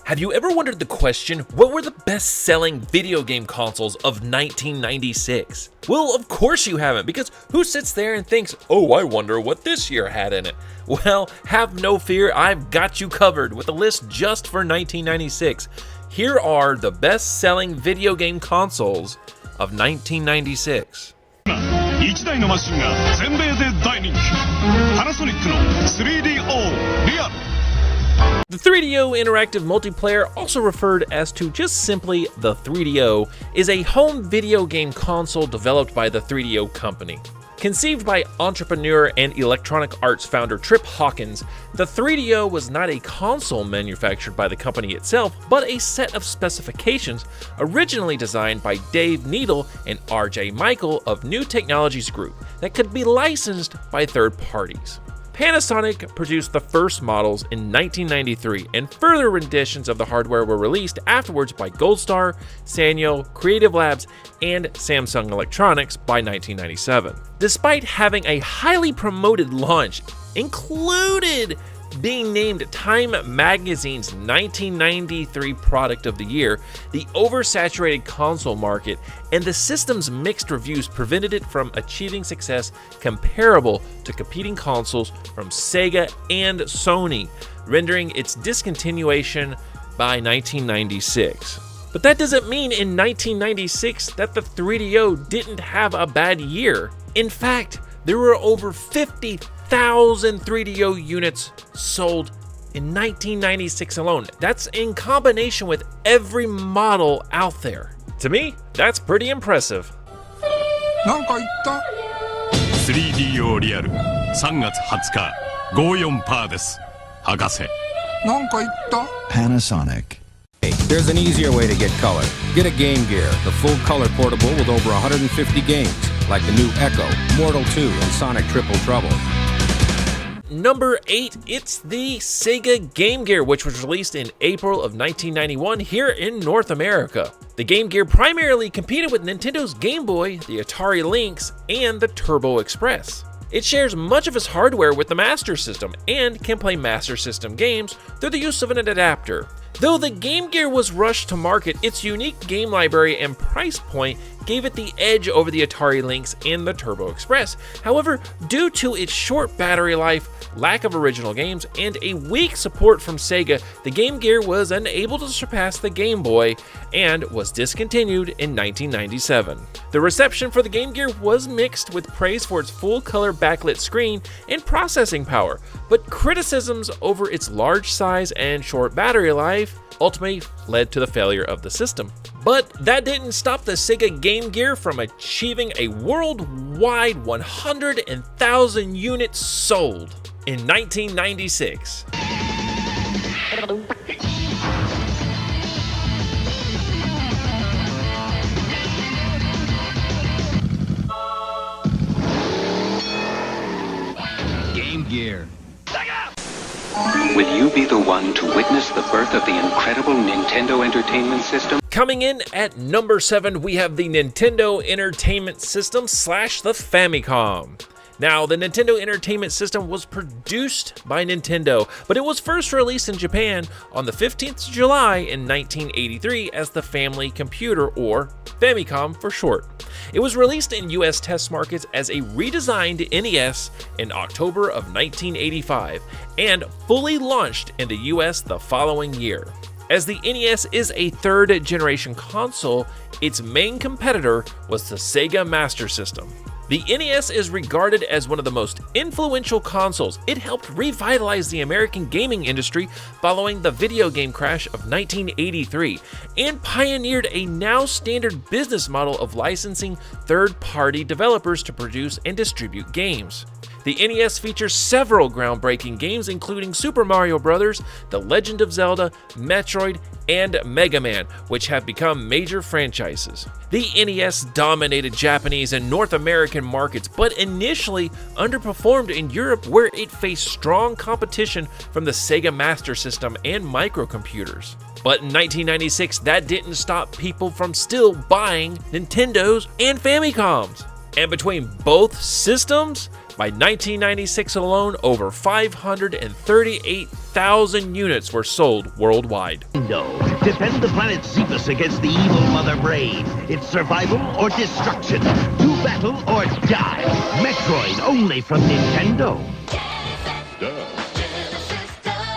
Have you ever wondered the question, what were the best-selling video game consoles of 1996? Well, of course you haven't, because who sits there and thinks, oh, I wonder what this year had in it? Well, have no fear, I've got you covered with a list just for 1996. Here are the best-selling video game consoles of 1996. 1台のマシンが全米で大人気。パナソニックの 3DO リアル。 The 3DO Interactive Multiplayer, also referred as to just simply the 3DO, is a home video game console developed by the 3DO Company. Conceived by entrepreneur and Electronic Arts founder Trip Hawkins, the 3DO was not a console manufactured by the company itself, but a set of specifications originally designed by Dave Needle and RJ Michael of New Technologies Group that could be licensed by third parties. Panasonic produced the first models in 1993, and further renditions of the hardware were released afterwards by Goldstar, Sanyo, Creative Labs, and Samsung Electronics by 1997. Despite having a highly promoted launch, included being named Time Magazine's 1993 Product of the Year, the oversaturated console market and the system's mixed reviews prevented it from achieving success comparable to competing consoles from Sega and Sony, rendering its discontinuation by 1996. But that doesn't mean in 1996 that the 3DO didn't have a bad year. In fact, there were over 50,000 3DO units sold in 1996 alone. That's in combination with every model out there. To me, that's pretty impressive. なんか言った 3DO リアル3月20日54%です博士なんか言った Panasonic. There's an easier way to get color. Get a Game Gear, the full color portable with over 150 games, like the new Echo, Mortal 2, and Sonic Triple Trouble. Number 8, it's the Sega Game Gear, which was released in April of 1991 here in North America. The Game Gear primarily competed with Nintendo's Game Boy, the Atari Lynx, and the Turbo Express. It shares much of its hardware with the Master System and can play Master System games through the use of an adapter. Though the Game Gear was rushed to market, its unique game library and price point gave it the edge over the Atari Lynx and the Turbo Express. However, due to its short battery life, lack of original games, and a weak support from Sega, the Game Gear was unable to surpass the Game Boy and was discontinued in 1997. The reception for the Game Gear was mixed, with praise for its full-color backlit screen and processing power, but criticisms over its large size and short battery life ultimately led to the failure of the system. But that didn't stop the Sega Game Gear from achieving a worldwide 100,000 units sold in 1996. Game Gear. Will you be the one to witness the birth of the incredible Nintendo Entertainment System? Coming in at number 7, we have the Nintendo Entertainment System / the Famicom. Now, the Nintendo Entertainment System was produced by Nintendo, but it was first released in Japan on the 15th of July in 1983 as the Family Computer, or Famicom for short. It was released in US test markets as a redesigned NES in October of 1985 and fully launched in the US the following year. As the NES is a third-generation console, its main competitor was the Sega Master System. The NES is regarded as one of the most influential consoles. It helped revitalize the American gaming industry following the video game crash of 1983 and pioneered a now standard business model of licensing third-party developers to produce and distribute games. The NES features several groundbreaking games, including Super Mario Bros., The Legend of Zelda, Metroid, and Mega Man, which have become major franchises. The NES dominated Japanese and North American markets, but initially underperformed in Europe, where it faced strong competition from the Sega Master System and microcomputers. But in 1996, that didn't stop people from still buying Nintendos and Famicoms. And between both systems, By 1996 alone, over 538,000 units were sold worldwide. Defend the planet Xephus against the evil Mother Brain. It's survival or destruction. Do battle or die. Metroid only from Nintendo.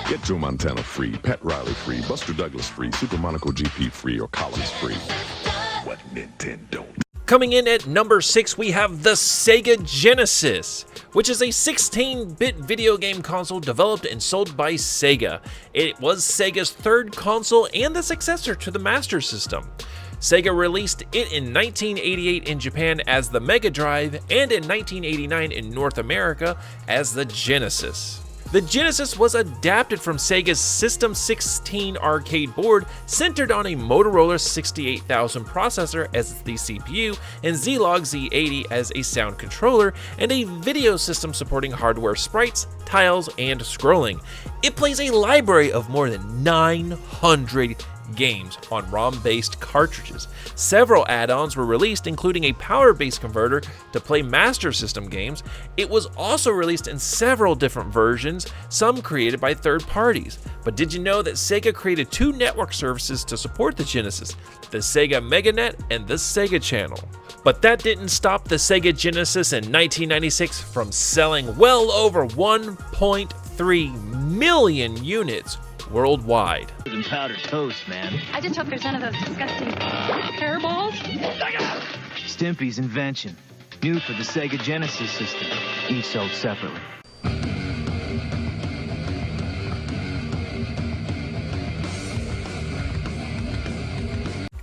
Get Joe Montana free, Pat Riley free, Buster Douglas free, Super Monaco GP free, or Collins free. What Nintendo? Coming in at number 6, we have the Sega Genesis, which is a 16-bit video game console developed and sold by Sega. It was Sega's third console and the successor to the Master System. Sega released it in 1988 in Japan as the Mega Drive and in 1989 in North America as the Genesis. The Genesis was adapted from Sega's System 16 arcade board, centered on a Motorola 68000 processor as the CPU and Z-Log Z80 as a sound controller, and a video system supporting hardware sprites, tiles, and scrolling. It plays a library of more than 900 games on ROM-based cartridges. Several add-ons were released, including a power-based converter to play Master System games. It was also released in several different versions, some created by third parties. But did you know that Sega created 2 network services to support the Genesis, the Sega MegaNet and the Sega Channel? But that didn't stop the Sega Genesis in 1996 from selling well over 1.3 million units worldwide. Powdered toast, man. I just hope there's none of those disgusting hairballs. Stimpy's invention. New for the Sega Genesis system. Each sold separately.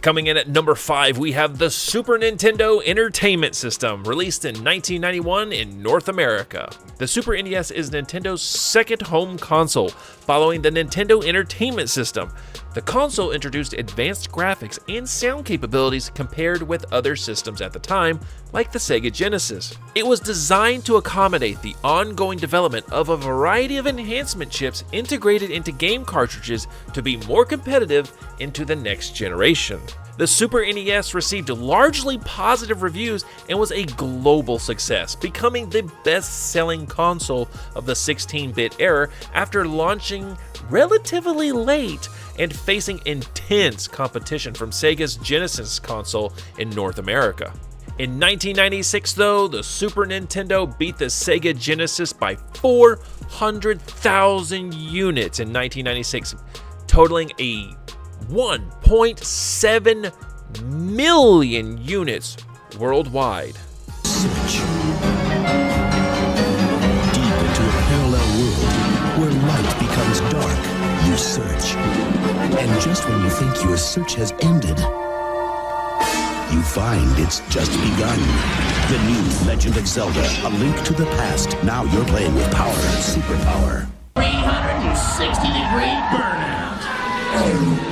Coming in at number 5, we have the Super Nintendo Entertainment System, released in 1991 in North America. The Super NES is Nintendo's second home console, following the Nintendo Entertainment System. The console introduced advanced graphics and sound capabilities compared with other systems at the time, like the Sega Genesis. It was designed to accommodate the ongoing development of a variety of enhancement chips integrated into game cartridges to be more competitive into the next generation. The Super NES received largely positive reviews and was a global success, becoming the best-selling console of the 16-bit era after launching relatively late and facing intense competition from Sega's Genesis console in North America. In 1996, though, the Super Nintendo beat the Sega Genesis by 400,000 units in 1996, totaling a 1.7 million units worldwide. Search. Deep into a parallel world where light becomes dark, you search. And just when you think your search has ended, you find it's just begun. The new Legend of Zelda, A Link to the Past. Now you're playing with power, superpower. 360-degree burnout.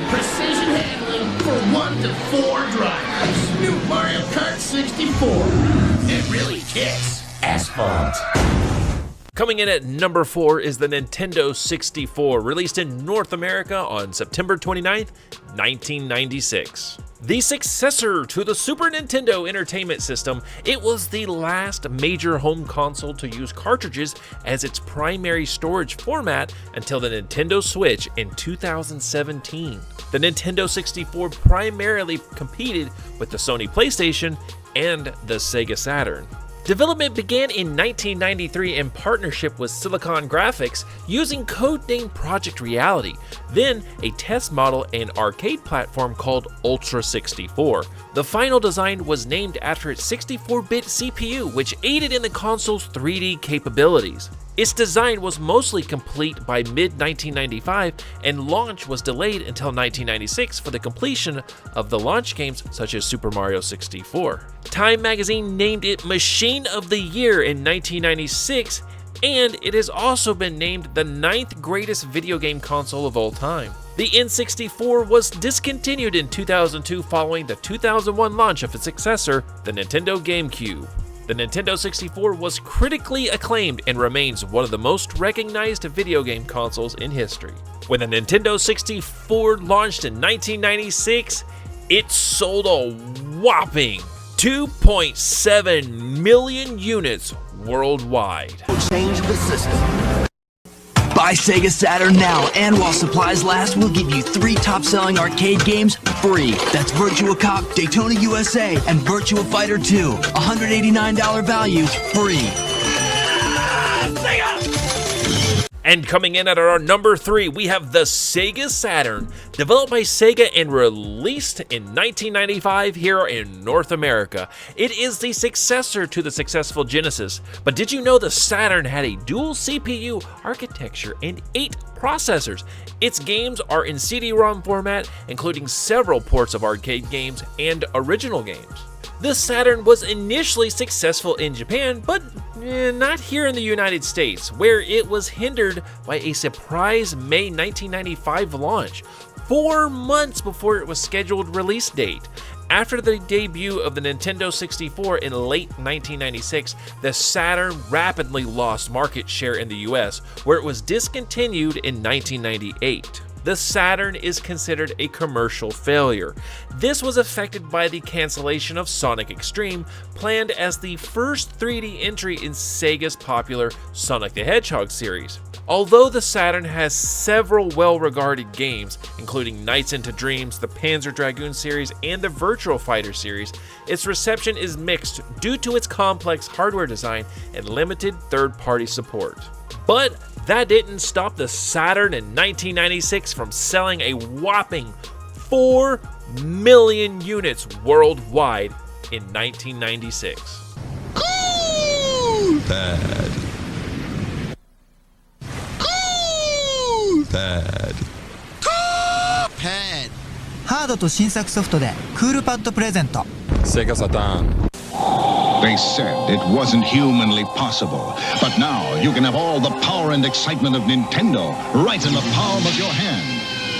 Precision handling for 1 to 4 drivers. New Mario Kart 64. It really kicks asphalt. Coming in at number 4 is the Nintendo 64, released in North America on September 29th, 1996. The successor to the Super Nintendo Entertainment System, it was the last major home console to use cartridges as its primary storage format until the Nintendo Switch in 2017. The Nintendo 64 primarily competed with the Sony PlayStation and the Sega Saturn. Development began in 1993 in partnership with Silicon Graphics using codename Project Reality, then a test model and arcade platform called Ultra 64. The final design was named after its 64-bit CPU, which aided in the console's 3D capabilities. Its design was mostly complete by mid-1995, and launch was delayed until 1996 for the completion of the launch games such as Super Mario 64. Time magazine named it Machine of the Year in 1996, and it has also been named the 9th greatest video game console of all time. The N64 was discontinued in 2002 following the 2001 launch of its successor, the Nintendo GameCube. The Nintendo 64 was critically acclaimed and remains one of the most recognized video game consoles in history. When the Nintendo 64 launched in 1996, it sold a whopping 2.7 million units worldwide. Change the system. Buy Sega Saturn now, and while supplies last, we'll give you 3 top-selling arcade games free. That's Virtua Cop, Daytona USA, and Virtua Fighter 2. $189 value, free. And coming in at our number 3, we have the Sega Saturn, developed by Sega and released in 1995 here in North America. It is the successor to the successful Genesis, but did you know the Saturn had a dual CPU architecture and 8 processors? Its games are in CD-ROM format, including several ports of arcade games and original games. The Saturn was initially successful in Japan, but not here in the United States, where it was hindered by a surprise May 1995 launch, 4 months before it was scheduled release date. After the debut of the Nintendo 64 in late 1996, the Saturn rapidly lost market share in the US, where it was discontinued in 1998. The Saturn is considered a commercial failure. This was affected by the cancellation of Sonic Extreme, planned as the first 3D entry in Sega's popular Sonic the Hedgehog series. Although the Saturn has several well-regarded games, including Nights into Dreams, the Panzer Dragoon series, and the Virtua Fighter series, its reception is mixed due to its complex hardware design and limited third-party support. But that didn't stop the Saturn in 1996 from selling a whopping 4 million units worldwide in 1996. Cool Pad. Cool Pad. Cool Pad. ハードと新作ソフトでクールパッドプレゼント。 Sega Saturn. They said it wasn't humanly possible, but now you can have all the power and excitement of Nintendo right in the palm of your hand.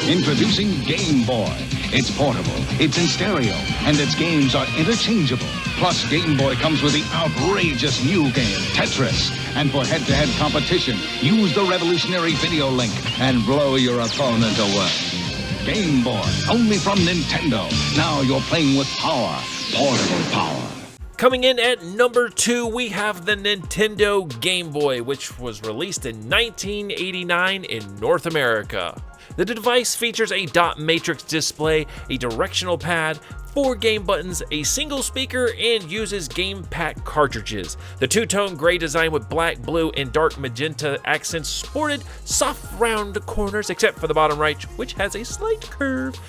Introducing Game Boy. It's portable, it's in stereo, and its games are interchangeable. Plus, Game Boy comes with the outrageous new game, Tetris. And for head-to-head competition, use the revolutionary video link and blow your opponent away. Game Boy, only from Nintendo. Now you're playing with power, portable power. Coming in at number 2, we have the Nintendo Game Boy, which was released in 1989 in North America. The device features a dot matrix display, a directional pad, 4 game buttons, a single speaker, and uses game pack cartridges. The two-tone gray design with black, blue, and dark magenta accents sported soft round corners, except for the bottom right, which has a slight curve.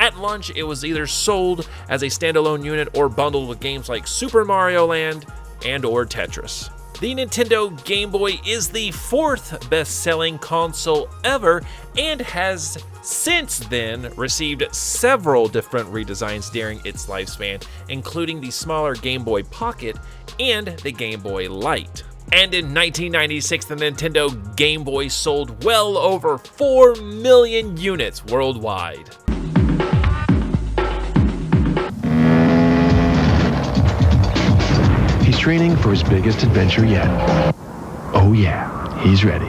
At launch, it was either sold as a standalone unit or bundled with games like Super Mario Land and or Tetris. The Nintendo Game Boy is the 4th best-selling console ever and has since then received several different redesigns during its lifespan, including the smaller Game Boy Pocket and the Game Boy Light. And in 1996, the Nintendo Game Boy sold well over 4 million units worldwide. He's training for his biggest adventure yet. Oh yeah, he's ready.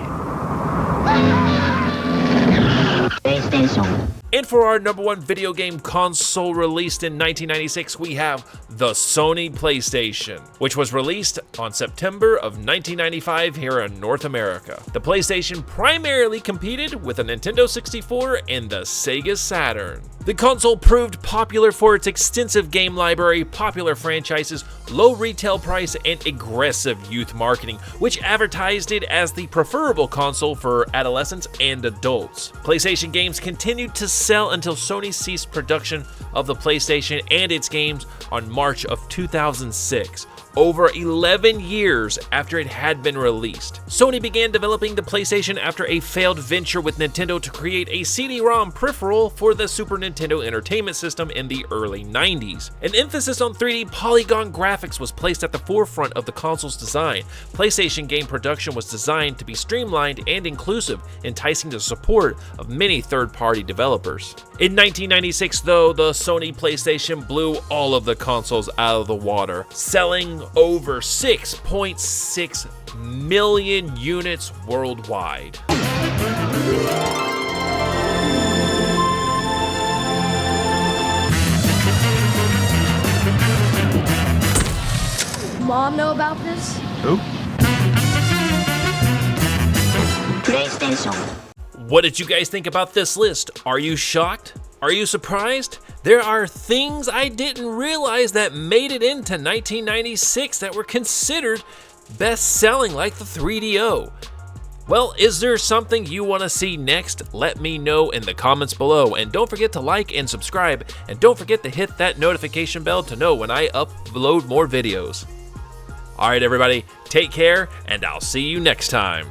PlayStation. And for our number 1 video game console released in 1996, we have the Sony PlayStation, which was released on September of 1995 here in North America. The PlayStation primarily competed with the Nintendo 64 and the Sega Saturn. The console proved popular for its extensive game library, popular franchises, low retail price, and aggressive youth marketing, which advertised it as the preferable console for adolescents and adults. PlayStation games continued to sell until Sony ceased production of the PlayStation and its games on March of 2006. Over 11 years after it had been released. Sony began developing the PlayStation after a failed venture with Nintendo to create a CD-ROM peripheral for the Super Nintendo Entertainment System in the early 90s. An emphasis on 3D polygon graphics was placed at the forefront of the console's design. PlayStation game production was designed to be streamlined and inclusive, enticing the support of many third-party developers. In 1996, though, the Sony PlayStation blew all of the consoles out of the water, selling over 6.6 million units worldwide. Mom know about this? Who? PlayStation. What did you guys think about this list? Are you shocked? Are you surprised? There are things I didn't realize that made it into 1996 that were considered best-selling, like the 3DO. Well, is there something you want to see next? Let me know in the comments below, and don't forget to like and subscribe, and don't forget to hit that notification bell to know when I upload more videos. Alright everybody, take care, and I'll see you next time.